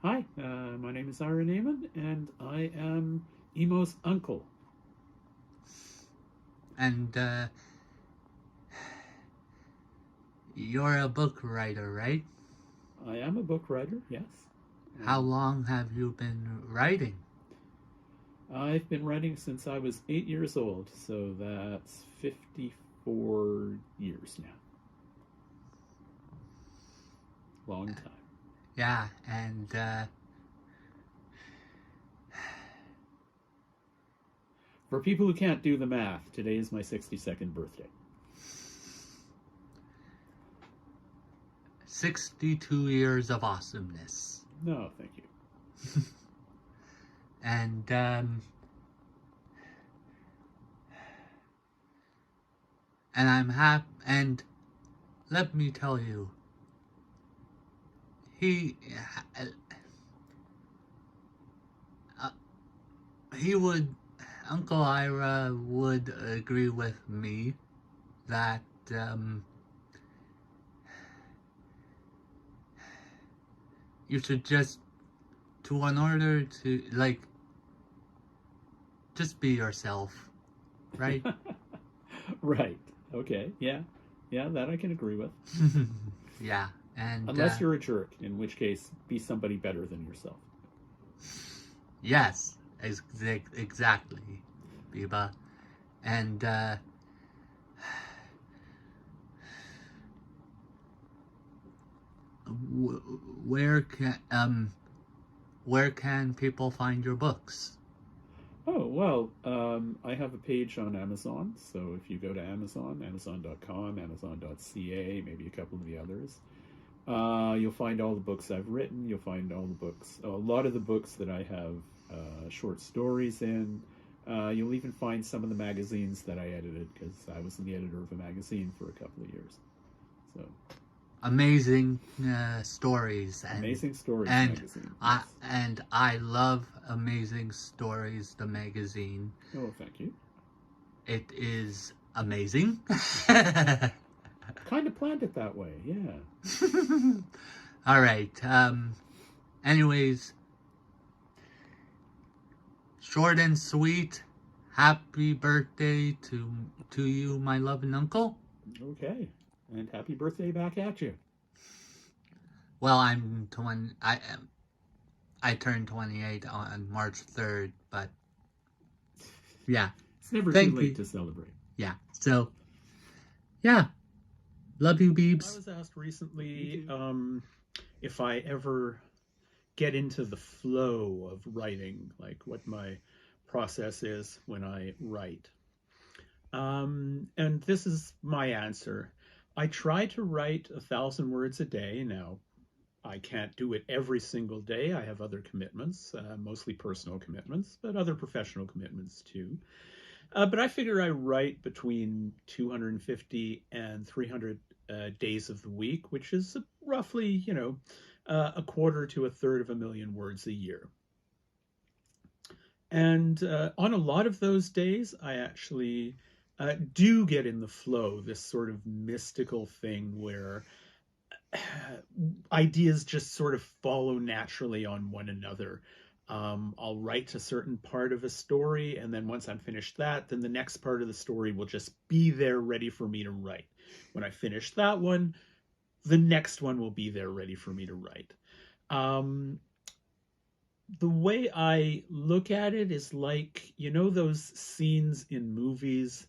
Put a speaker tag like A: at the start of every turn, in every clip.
A: Hi, my name is Ira Nayman, and I am Emo's uncle.
B: And you're a book writer, right?
A: I am a book writer, yes.
B: How
A: And
B: long have you been writing?
A: I've been writing since I was 8 years old, so that's 54 years now. Long time.
B: Yeah, and
A: For people who can't do the math, today is my 62nd birthday.
B: 62 years of awesomeness.
A: No, thank you.
B: And I'm happy. And let me tell you, he uh, he would Uncle Ira would agree with me that you should just to in order to just be yourself, right?
A: Right. Okay. Yeah. Yeah, that I can agree with.
B: Yeah, and
A: Unless you're a jerk, in which case, be somebody better than yourself.
B: yes, exactly, Biba. And where can people find your books?
A: Oh, well, I have a page on Amazon. So if you go to Amazon, amazon.com, amazon.ca, maybe a couple of the others, you'll find all the books I've written. You'll find all the books, a lot of the books that I have short stories in. You'll even find some of the magazines that I edited because I was the editor of a magazine for a couple of years. So,
B: Amazing stories
A: Amazing Stories
B: and
A: magazine,
B: I
A: yes.
B: and I love Amazing Stories, the magazine.
A: Oh, thank you.
B: It is amazing.
A: Kind of planned it that way, yeah.
B: All right. Anyways, short and sweet. Happy birthday to you, my loving uncle.
A: Okay. And happy birthday back at you.
B: Well, I'm 20. I turned 28 on March 3rd, but yeah.
A: It's never too
B: Thank
A: late
B: you.
A: to celebrate.
B: Yeah. So yeah, love you,
A: I
B: Beebs.
A: was asked recently if I ever get into the flow of writing, like what my process is when I write. And this is my answer. I try to write 1,000 words a day. Now, I can't do it every single day. I have other commitments, mostly personal commitments, but other professional commitments too. But I figure I write between 250 and 300 days of the week, which is roughly, a quarter to a third of a million words a year. And on a lot of those days, I actually do get in the flow, this sort of mystical thing where ideas just sort of follow naturally on one another. I'll write a certain part of a story, and then once I'm finished that, then the next part of the story will just be there ready for me to write. When I finish that one, the next one will be there ready for me to write. Um, the way I look at it is like, those scenes in movies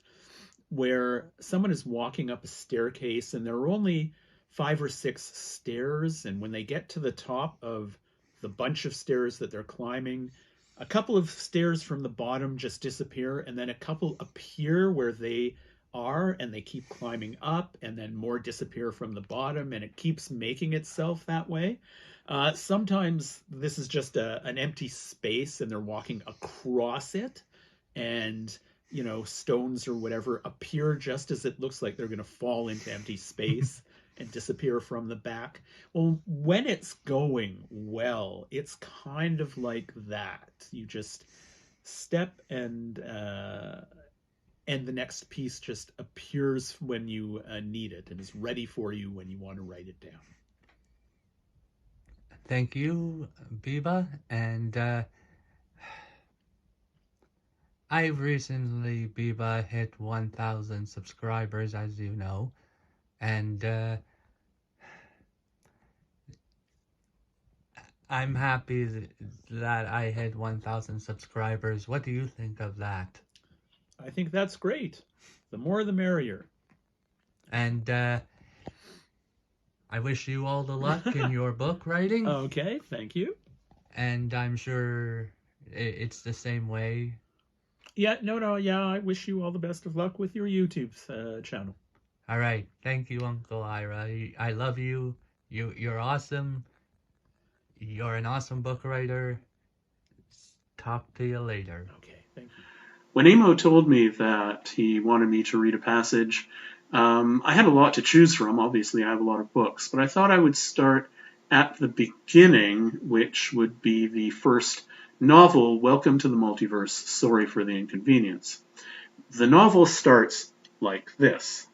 A: where someone is walking up a staircase and there are only 5 or 6 stairs. And when they get to the top of the bunch of stairs that they're climbing, a couple of stairs from the bottom just disappear, and then a couple appear where they are, and they keep climbing up, and then more disappear from the bottom, and it keeps making itself that way. Sometimes this is just an empty space and they're walking across it, and stones or whatever appear just as it looks like they're going to fall into empty space and disappear from the back. Well, when it's going well, it's kind of like that. You just step, and the next piece just appears when you need it and is ready for you when you want to write it down.
B: Thank you, Biba. And I've recently, Biba, hit 1,000 subscribers, as you know. And I'm happy that I hit 1,000 subscribers. What do you think of that?
A: I think that's great. The more the merrier.
B: And I wish you all the luck in your book writing.
A: Okay, thank you.
B: And I'm sure it's the same way.
A: Yeah, no, yeah, I wish you all the best of luck with your YouTube channel.
B: All right. Thank you, Uncle Ira. I love you. You're awesome. You're an awesome book writer. Talk to you later.
A: Okay, thank you.
C: When Amo told me that he wanted me to read a passage, I had a lot to choose from. Obviously, I have a lot of books, but I thought I would start at the beginning, which would be the first novel, Welcome to the Multiverse, Sorry for the Inconvenience. The novel starts like this.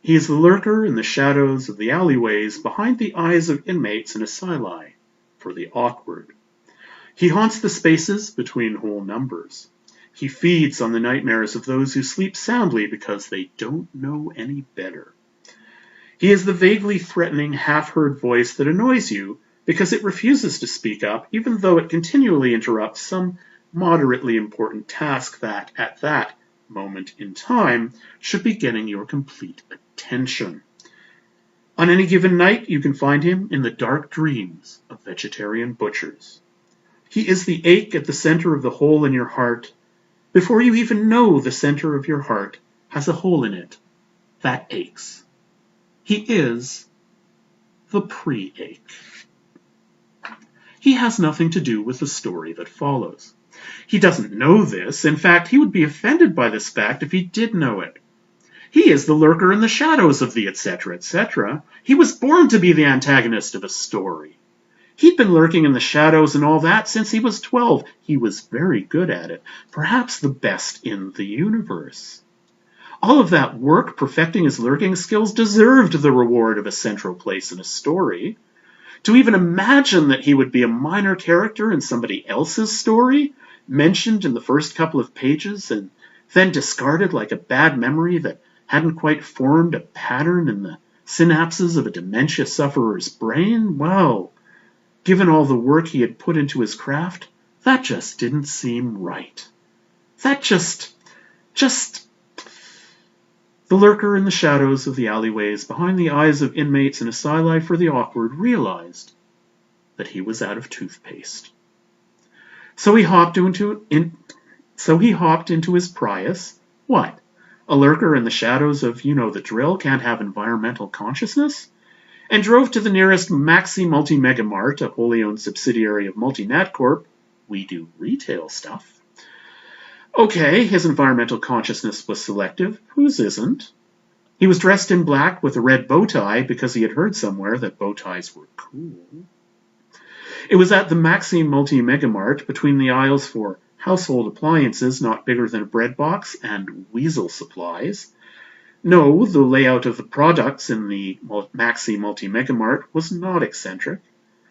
C: He is the lurker in the shadows of the alleyways behind the eyes of inmates in asyli for the awkward. He haunts the spaces between whole numbers. He feeds on the nightmares of those who sleep soundly because they don't know any better. He is the vaguely threatening, half-heard voice that annoys you because it refuses to speak up, even though it continually interrupts some moderately important task that, at that moment in time, should be getting your complete attention. On any given night, you can find him in the dark dreams of vegetarian butchers. He is the ache at the center of the hole in your heart before you even know the center of your heart has a hole in it that aches. He is the pre-ache. He has nothing to do with the story that follows. He doesn't know this. In fact, he would be offended by this fact if he did know it. He is the lurker in the shadows of the etc., etc. He was born to be the antagonist of a story. He'd been lurking in the shadows and all that since he was 12. He was very good at it, perhaps the best in the universe. All of that work perfecting his lurking skills deserved the reward of a central place in a story. To even imagine that he would be a minor character in somebody else's story, mentioned in the first couple of pages and then discarded like a bad memory that hadn't quite formed a pattern in the synapses of a dementia sufferer's brain, well, given all the work he had put into his craft, that just didn't seem right. That just... The lurker in the shadows of the alleyways behind the eyes of inmates in asyli for the awkward realized that he was out of toothpaste. So he hopped into his Prius. What? A lurker in the shadows of you know the drill can't have environmental consciousness? And drove to the nearest Maxi Multi-Mega Mart, a wholly owned subsidiary of Multinat Corp. We do retail stuff. Okay, his environmental consciousness was selective. Whose isn't? He was dressed in black with a red bow tie because he had heard somewhere that bow ties were cool. It was at the Maxi Multi-Mega Mart between the aisles for household appliances not bigger than a bread box and weasel supplies. No, the layout of the products in the Maxi Multi-Mega Mart was not eccentric.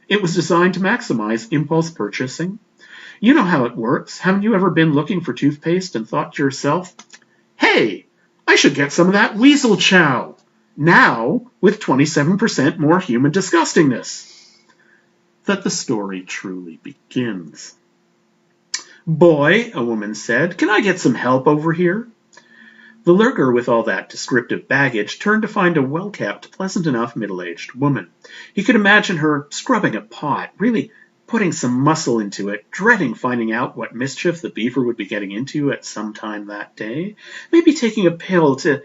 C: It was designed to maximize impulse purchasing. You know how it works. Haven't you ever been looking for toothpaste and thought to yourself, hey, I should get some of that weasel chow, now with 27% more human disgustingness? That the story truly begins. Boy, a woman said, can I get some help over here? The lurker with all that descriptive baggage turned to find a well-kept, pleasant enough middle-aged woman. He could imagine her scrubbing a pot, really putting some muscle into it, dreading finding out what mischief the beaver would be getting into at some time that day. Maybe taking a pill to,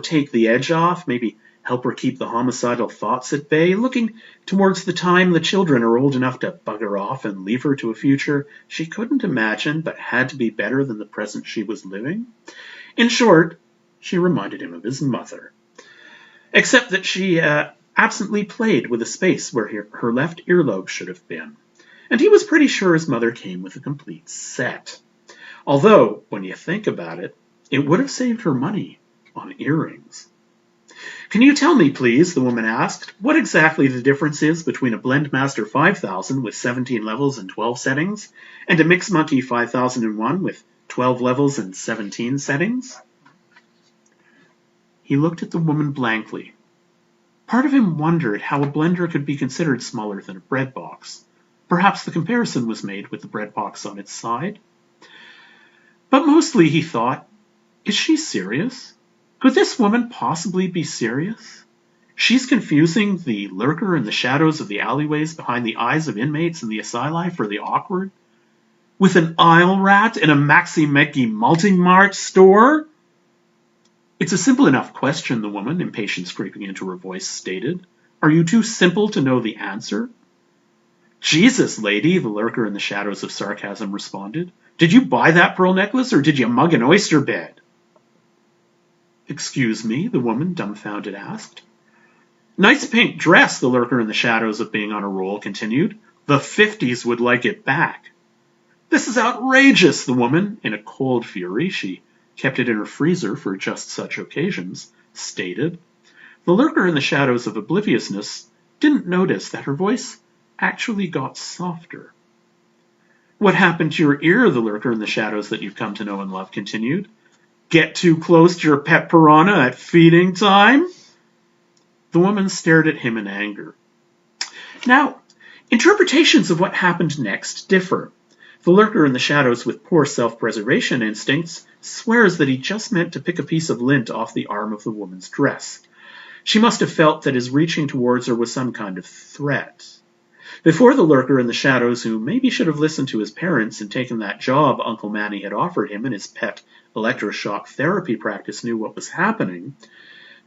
C: take the edge off, maybe help her keep the homicidal thoughts at bay, looking towards the time the children are old enough to bugger off and leave her to a future she couldn't imagine but had to be better than the present she was living. In short, she reminded him of his mother. Except that she absently played with a space where her left earlobe should have been. And he was pretty sure his mother came with a complete set. Although, when you think about it, it would have saved her money on earrings. Can you tell me, please, the woman asked, what exactly the difference is between a Blendmaster 5000 with 17 levels and 12 settings, and a Mixmonkey 5001 with 12 levels and 17 settings? He looked at the woman blankly. Part of him wondered how a blender could be considered smaller than a bread box. Perhaps the comparison was made with the bread box on its side. But mostly he thought, is she serious? Could this woman possibly be serious? She's confusing the lurker in the shadows of the alleyways behind the eyes of inmates in the asyli for the awkward with an aisle rat in a Maxi Meki Multimart store? It's a simple enough question, the woman, impatience creeping into her voice, stated. Are you too simple to know the answer? Jesus, lady, the lurker in the shadows of sarcasm responded. Did you buy that pearl necklace, or did you mug an oyster bed? Excuse me, the woman, dumbfounded, asked. Nice pink dress, the lurker in the shadows of being on a roll continued. The 50s would like it back. This is outrageous, the woman, in a cold fury, she kept it in her freezer for just such occasions, stated. The lurker in the shadows of obliviousness didn't notice that her voice actually got softer. What happened to your ear, the lurker in the shadows that you've come to know and love continued. Get too close to your pet piranha at feeding time? The woman stared at him in anger. Now, interpretations of what happened next differ. The lurker in the shadows with poor self-preservation instincts swears that he just meant to pick a piece of lint off the arm of the woman's dress. She must have felt that his reaching towards her was some kind of threat. Before the lurker in the shadows, who maybe should have listened to his parents and taken that job Uncle Manny had offered him in his pet electroshock therapy practice, knew what was happening,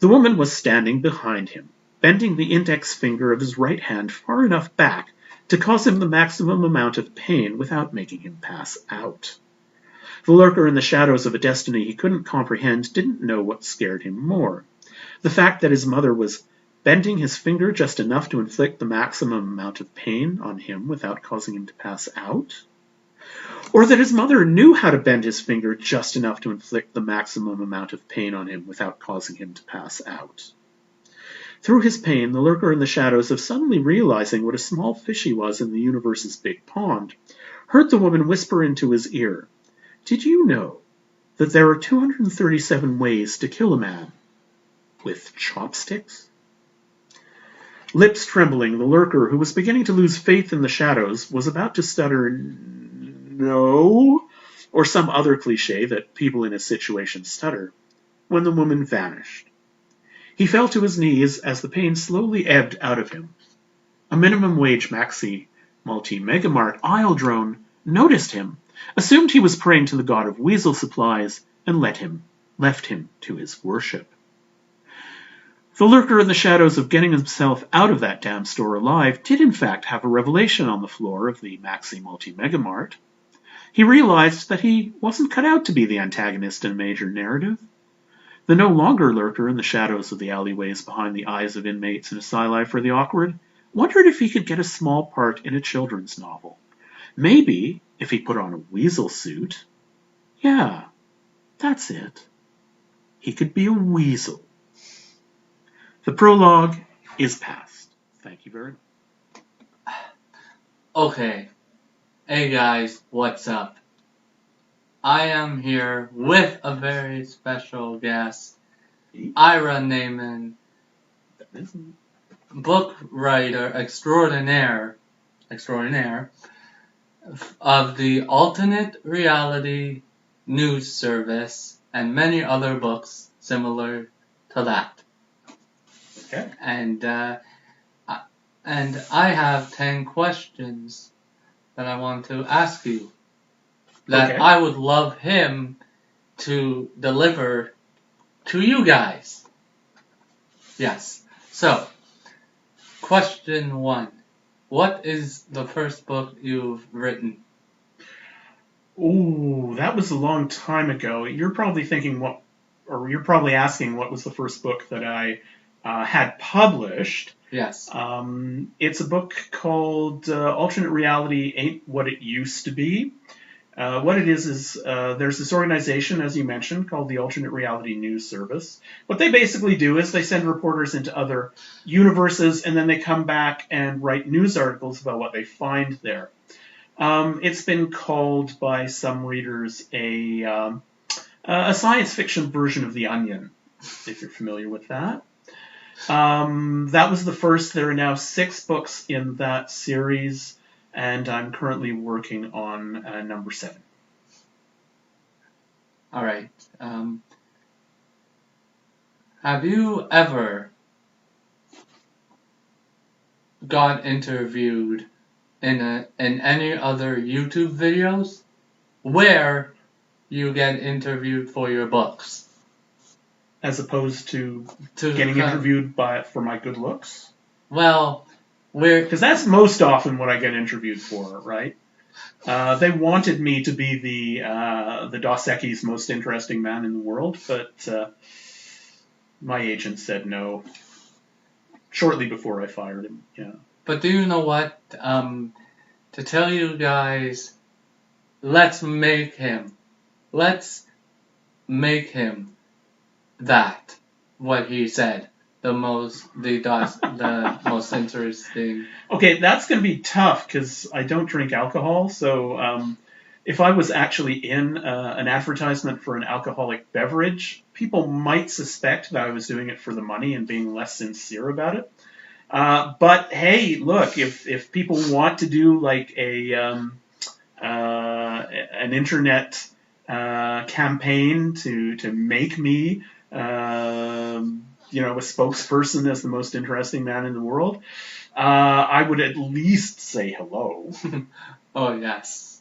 C: the woman was standing behind him, bending the index finger of his right hand far enough back to cause him the maximum amount of pain without making him pass out. The lurker in the shadows of a destiny he couldn't comprehend didn't know what scared him more. The fact that his mother was bending his finger just enough to inflict the maximum amount of pain on him without causing him to pass out? Or that his mother knew how to bend his finger just enough to inflict the maximum amount of pain on him without causing him to pass out? Through his pain, the lurker in the shadows of suddenly realizing what a small fish he was in the universe's big pond, heard the woman whisper into his ear, Did you know that there are 237 ways to kill a man? With chopsticks? Lips trembling, the lurker, who was beginning to lose faith in the shadows, was about to stutter, no, or some other cliche that people in his situation stutter, when the woman vanished. He fell to his knees as the pain slowly ebbed out of him. A minimum wage Maxi multi-megamart aisle drone noticed him, assumed he was praying to the god of weasel supplies, and left him to his worship. The lurker in the shadows of getting himself out of that damn store alive did in fact have a revelation on the floor of the Maxi multi-megamart. He realized that he wasn't cut out to be the antagonist in a major narrative. The no longer lurker in the shadows of the alleyways behind the eyes of inmates in asyli for the awkward wondered if he could get a small part in a children's novel. Maybe, if he put on a weasel suit, yeah, that's it. He could be a weasel. The prologue is past. Thank you very much.
B: Okay. Hey guys, what's up? I am here with a very special guest, Ira Nayman, book writer extraordinaire of the Alternate Reality News Service and many other books similar to that.
C: Okay.
B: And I have 10 questions that I want to ask you that I would love him to deliver to you guys. Yes. So, question 1. What is the first book you've written?
C: Ooh, that was a long time ago. You're probably asking what was the first book that I had published.
B: Yes.
C: It's a book called Alternate Reality Ain't What It Used to Be. What it is there's this organization, as you mentioned, called the Alternate Reality News Service. What they basically do is they send reporters into other universes, and then they come back and write news articles about what they find there. It's been called by some readers a science fiction version of The Onion, if you're familiar with that. That was the first. There are now 6 books in that series, and I'm currently working on number 7.
B: All right. Have you ever got interviewed in any other YouTube videos where you get interviewed for your books?
C: As opposed to getting interviewed for my good looks?
B: Well,
C: because that's most often what I get interviewed for, right? They wanted me to be the Dos Equis most interesting man in the world, but my agent said no shortly before I fired him. Yeah.
B: But do you know what? To tell you guys, let's make him that what he said. The most interesting.
C: Okay, that's going to be tough because I don't drink alcohol. So if I was actually in an advertisement for an alcoholic beverage, people might suspect that I was doing it for the money and being less sincere about it. But hey, look, if people want to do like an internet campaign to make me a spokesperson as the most interesting man in the world, I would at least say hello.
B: Oh, yes.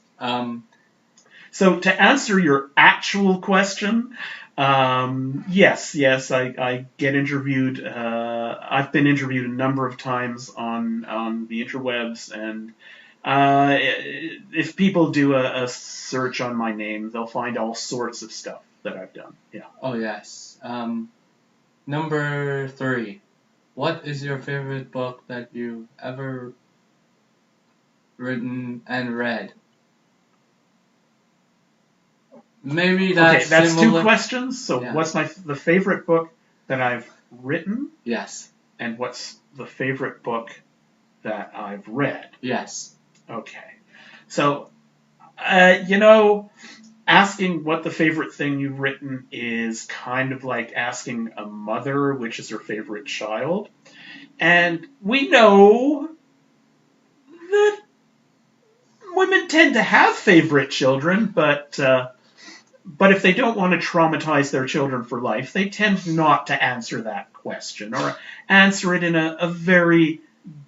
C: So to answer your actual question, yes, I get interviewed. I've been interviewed a number of times on the interwebs, and if people do a search on my name, they'll find all sorts of stuff that I've done. Yeah.
B: Oh, yes. Number 3. What is your favorite book that you've ever written and read? Maybe that's
C: similar. 2 questions. So yeah. What's the favorite book that I've written?
B: Yes.
C: And what's the favorite book that I've read?
B: Yes.
C: Okay. So, asking what the favorite thing you've written is kind of like asking a mother which is her favorite child. And we know that women tend to have favorite children, but if they don't want to traumatize their children for life, they tend not to answer that question or answer it in a very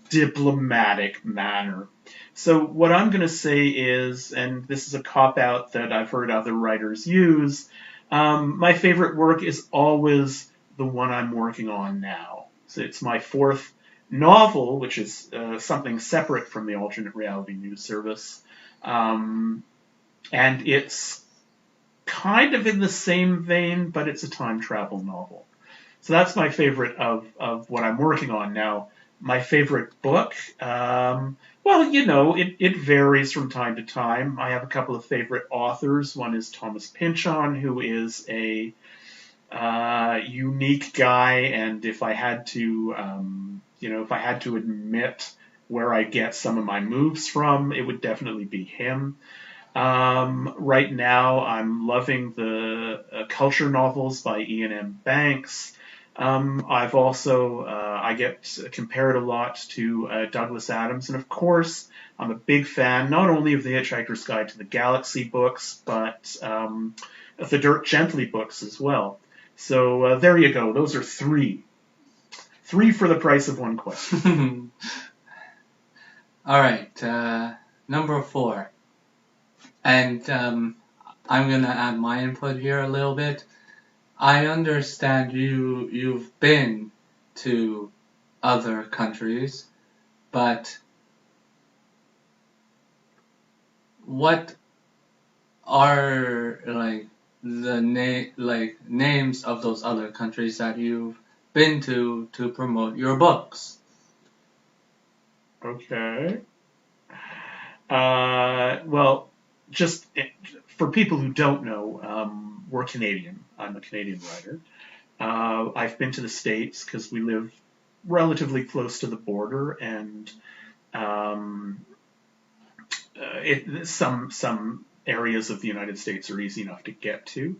C: diplomatic manner. So what I'm going to say is, and this is a cop-out that I've heard other writers use, my favorite work is always the one I'm working on now. So it's my 4th novel, which is something separate from the Alternate Reality News Service. And it's kind of in the same vein, but it's a time travel novel. So that's my favorite of what I'm working on now. My favorite book, it varies from time to time. I have a couple of favorite authors. One is Thomas Pynchon, who is a unique guy, and if I had to admit where I get some of my moves from, it would definitely be him. Right now, I'm loving the culture novels by Ian M. Banks. I've also, I get compared a lot to Douglas Adams, and of course, I'm a big fan not only of the Hitchhiker's Guide to the Galaxy books, but of the Dirk Gently books as well. So there you go. Those are 3. 3 for the price of 1 question.
B: All right, number 4. And I'm going to add my input here a little bit. I understand you've been to other countries, but what are like the names of those other countries that you've been to promote your books?
C: Okay. Well, just for people who don't know, we're Canadian. I'm a Canadian writer. I've been to the States because we live relatively close to the border, and um, some areas of the United States are easy enough to get to.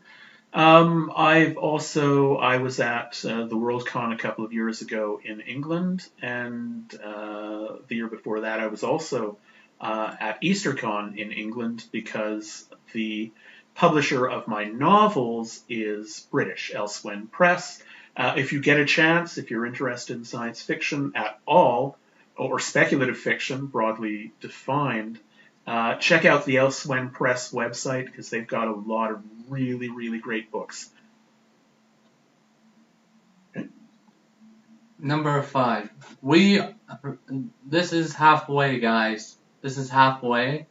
C: I was at the Worldcon a couple of years ago in England, and the year before that, I was also at EasterCon in England because the publisher of my novels is British, Elsewhen Press. If you get a chance, if you're interested in science fiction at all, or speculative fiction broadly defined, check out the Elsewhen Press website because they've got a lot of really, really great books. Okay.
B: Number 5. This is halfway, guys. This is halfway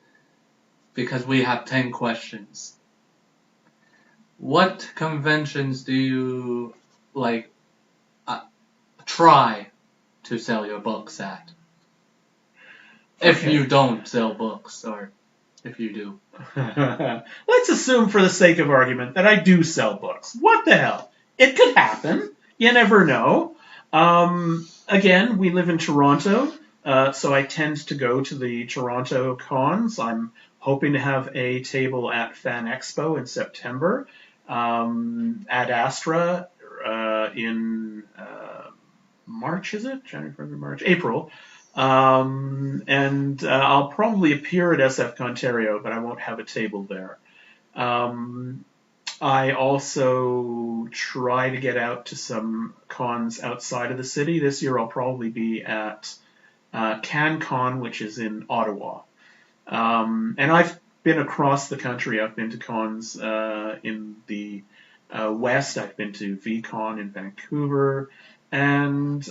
B: because we have 10 questions. What conventions do you try to sell your books at? If you don't sell books, or if you do.
C: Let's assume for the sake of argument that I do sell books. What the hell? It could happen. You never know. Again, we live in Toronto, so I tend to go to the Toronto cons. I'm hoping to have a table at Fan Expo in September, at Astra in March, is it? January, February, March, April. And I'll probably appear at SF Ontario, but I won't have a table there. I also try to get out to some cons outside of the city. This year I'll probably be at CanCon, which is in Ottawa. And I've been across the country. I've been to cons in the West. I've been to VCon in Vancouver. And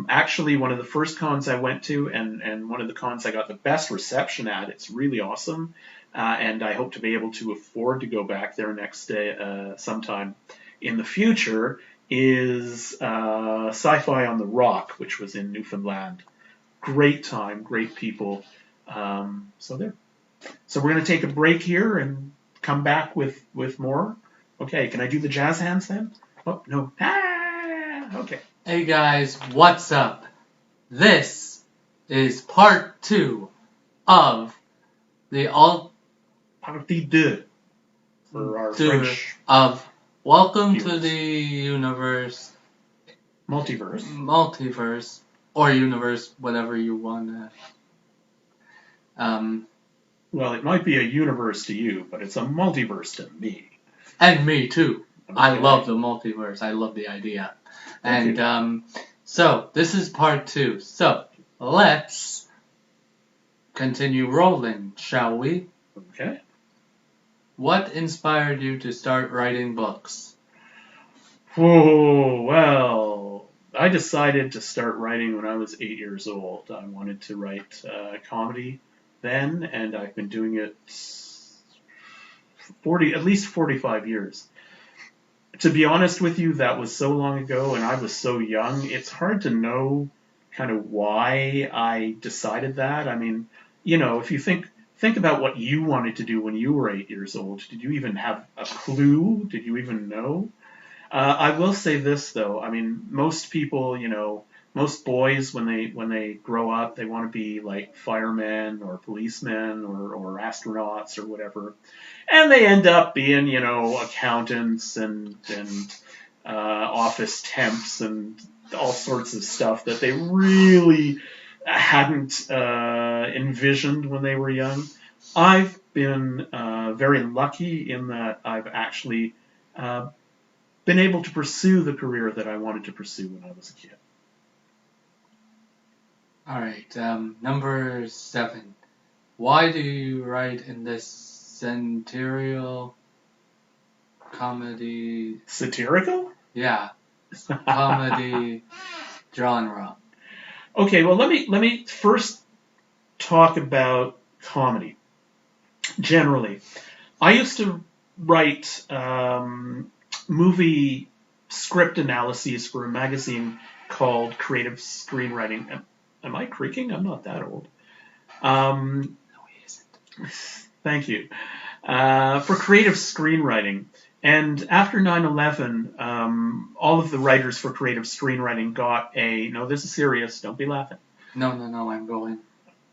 C: actually, one of the first cons I went to, and one of the cons I got the best reception at, it's really awesome, and I hope to be able to afford to go back there next day sometime in the future, is Sci-Fi on the Rock, which was in Newfoundland. Great time, great people. So there. So we're going to take a break here and come back with more. Okay, can I do the jazz hands then? Oh, no. Okay.
B: Hey guys, what's up? This is part 2 of the
C: Partie 2 for our French
B: of Welcome
C: viewers.
B: to the Universe.
C: Multiverse.
B: Or universe, whatever you want to.
C: Well, it might be a universe to you, but it's a multiverse to me.
B: And me too.
C: Okay.
B: I love the multiverse. I love the idea. And so this is part 2. So let's continue rolling, shall we?
C: Okay.
B: What inspired you to start writing books?
C: Oh, well, I decided to start writing when I was 8 years old. I wanted to write comedy then, and I've been doing it at least 45 years. To be honest with you, that was so long ago, and I was so young, it's hard to know kind of why I decided that. I mean, if you think about what you wanted to do when you were 8 years old, did you even have a clue? Did you even know? I will say this, though. I mean, most people, most boys, when they grow up, they want to be like firemen or policemen or astronauts or whatever. And they end up being, accountants and office temps and all sorts of stuff that they really hadn't envisioned when they were young. I've been very lucky in that I've actually been able to pursue the career that I wanted to pursue when I was a kid.
B: All right, number 7. Why do you write in this satirical comedy?
C: Satirical?
B: Yeah, comedy genre.
C: Okay, well let me first talk about comedy. Generally, I used to write movie script analyses for a magazine called Creative Screenwriting. Am I creaking? I'm not that old.
B: No, he isn't.
C: Thank you. For creative screenwriting. And after 9/11, all of the writers for creative screenwriting got no, this is serious, don't be laughing.
B: No, I'm going.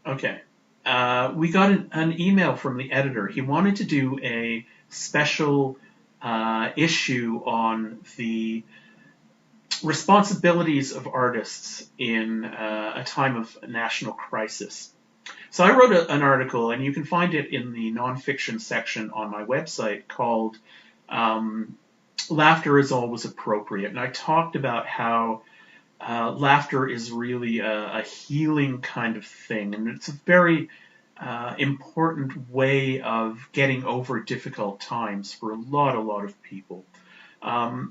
C: Okay. We got an email from the editor. He wanted to do a special issue on the responsibilities of artists in a time of national crisis. So I wrote an article, and you can find it in the nonfiction section on my website, called Laughter is Always Appropriate. And I talked about how laughter is really a healing kind of thing, and it's a very important way of getting over difficult times for a lot of people.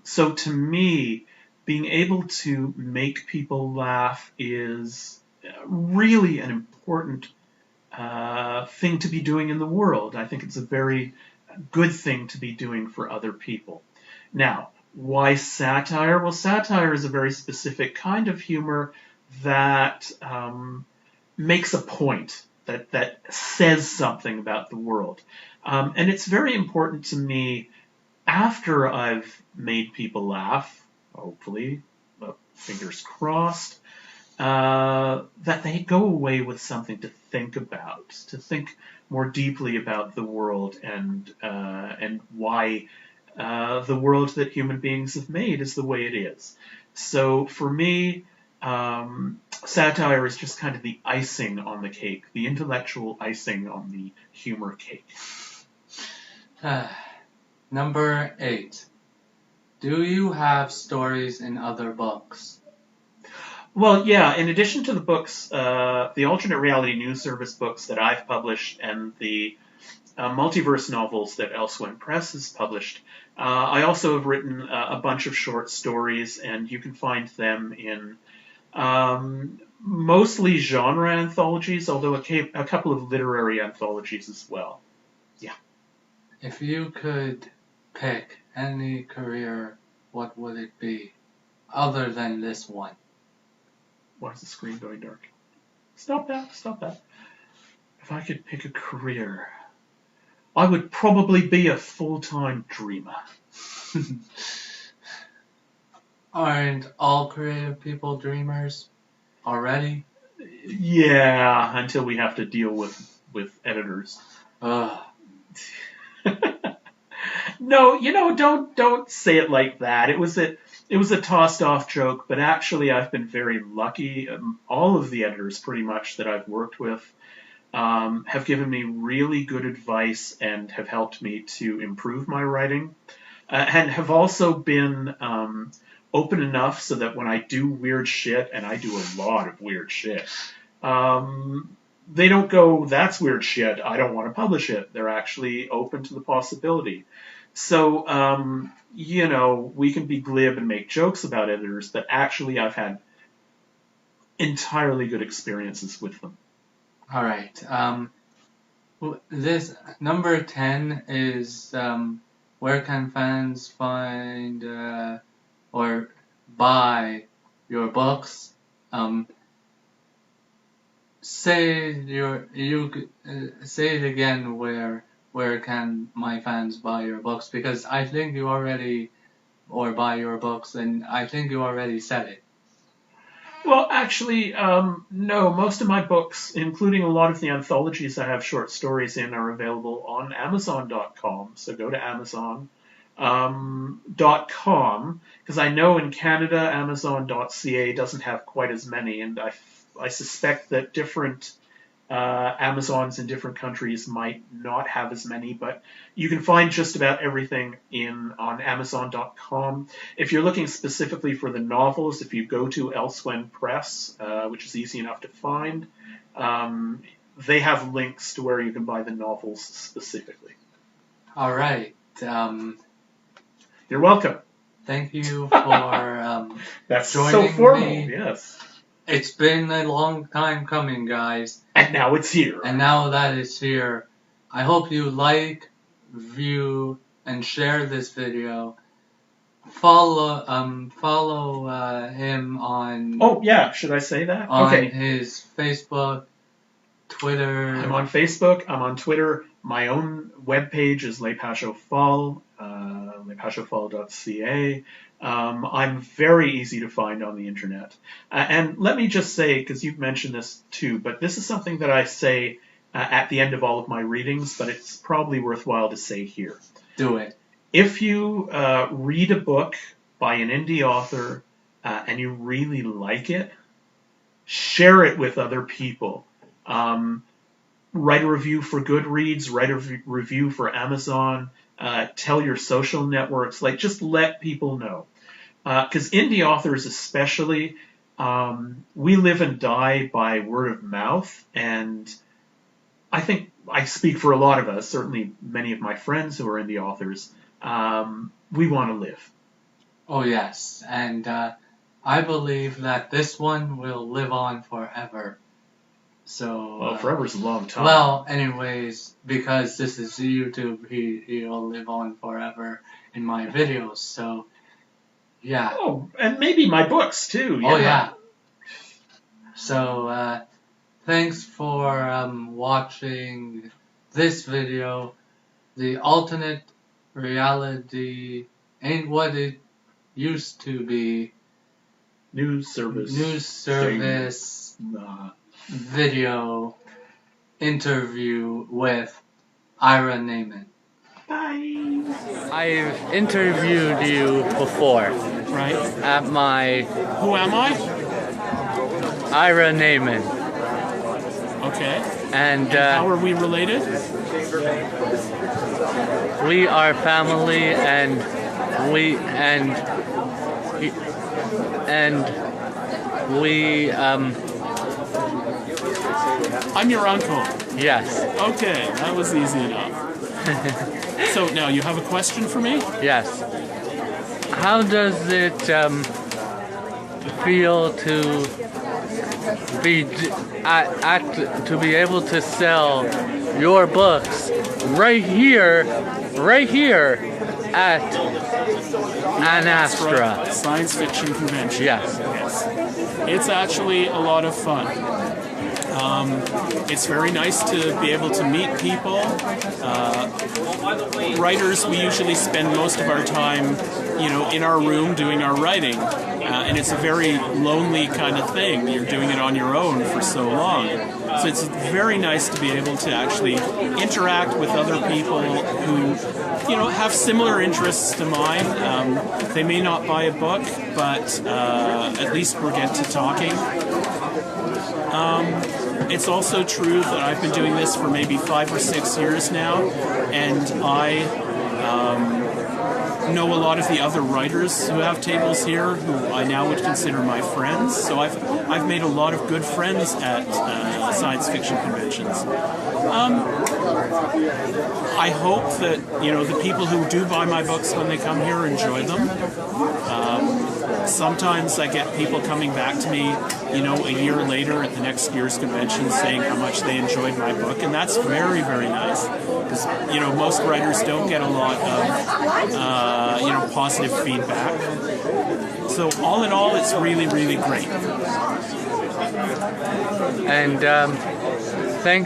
C: So to me, being able to make people laugh is really an important thing to be doing in the world. I think it's a very good thing to be doing for other people. Now, why satire? Well, satire is a very specific kind of humor that makes a point, that says something about the world. And it's very important to me, after I've made people laugh, hopefully, fingers crossed, that they go away with something to think about, to think more deeply about the world and why the world that human beings have made is the way it is. So for me, satire is just kind of the icing on the cake, the intellectual icing on the humor cake.
B: Number 8. Do you have stories in other books?
C: Well, yeah, in addition to the books, the alternate reality news service books that I've published and the multiverse novels that Elsewhere Press has published, I also have written a bunch of short stories, and you can find them in mostly genre anthologies, although a couple of literary anthologies as well. Yeah.
B: If you could pick any career, what would it be, other than this one?
C: Why is the screen going dark? Stop that. If I could pick a career, I would probably be a full-time dreamer.
B: Aren't all creative people dreamers already?
C: Yeah, until we have to deal with editors. No, don't say it like that. It was a tossed off joke, but actually I've been very lucky. All of the editors pretty much that I've worked with have given me really good advice and have helped me to improve my writing, and have also been open enough so that when I do weird shit, and I do a lot of weird shit, they don't go, that's weird shit, I don't want to publish it. They're actually open to the possibility. So, we can be glib and make jokes about editors, but actually I've had entirely good experiences with them.
B: All right. This number 10 is where can fans find or buy your books? Say it again. Where can my fans buy your books? Because I think you already, or buy your books, and I think you already said it.
C: Well, actually, no. Most of my books, including a lot of the anthologies I have short stories in, are available on Amazon.com. So go to Amazon.com, because I know in Canada, Amazon.ca doesn't have quite as many, and I suspect that different Amazons in different countries might not have as many, but you can find just about everything on Amazon.com. If you're looking specifically for the novels, if you go to Elsewhere Press, which is easy enough to find, they have links to where you can buy the novels specifically.
B: All right.
C: You're welcome.
B: Thank you for
C: That's
B: joining
C: so formal.
B: me.
C: Yes.
B: It's been a long time coming, guys.
C: And now it's here.
B: And now that it's here, I hope you like, view, and share this video. Follow him on...
C: Oh, yeah. Should I say that?
B: On
C: okay.
B: his Facebook, Twitter?
A: I'm on Facebook. I'm on Twitter. My own webpage is Les Pacho Fall, lespachofall.ca. I'm very easy to find on the internet. And let me just say, because you've mentioned this too, but this is something that I say at the end of all of my readings, but it's probably worthwhile to say here.
B: Do it.
A: If you read a book by an indie author and you really like it, share it with other people. Write a review for Goodreads, write a review for Amazon, tell your social networks, like just let people know. Because indie authors especially, we live and die by word of mouth, and I think I speak for a lot of us, certainly many of my friends who are indie authors, we want to live.
B: Oh yes, and I believe that this one will live on forever. So.
A: Well, forever's a long time.
B: Well, anyways, because this is YouTube, he'll live on forever in my videos. So, yeah.
A: Oh, and maybe my books too.
B: Oh yeah. So, thanks for watching this video. The alternate reality ain't what it used to be.
A: News service
B: video interview with Ira Nayman.
A: Bye.
B: I've interviewed you before.
C: Right.
B: At my...
C: Who am I?
B: Ira Nayman.
C: Okay.
B: And
C: how are we related?
B: We are family, and we
C: I'm your uncle.
B: yes.
C: Okay, that was easy enough. So now you have a question for me?
B: Yes. How does it feel to be able to sell your books right here at Anastra
C: Science Fiction Convention.
B: Yes.
C: It's actually a lot of fun. It's very nice to be able to meet people. Writers, we usually spend most of our time, in our room doing our writing. And it's a very lonely kind of thing. You're doing it on your own for so long. So it's very nice to be able to actually interact with other people who, have similar interests to mine. They may not buy a book, but at least we'll get to talking. It's also true that I've been doing this for maybe 5 or 6 years now, and I know a lot of the other writers who have tables here, who I now would consider my friends. So I've made a lot of good friends at science fiction conventions. I hope that the people who do buy my books when they come here enjoy them. Sometimes I get people coming back to me, a year later at the next year's convention saying how much they enjoyed my book, and that's very, very nice. Because, most writers don't get a lot of, positive feedback. So all in all, it's really, really great.
B: And thank you.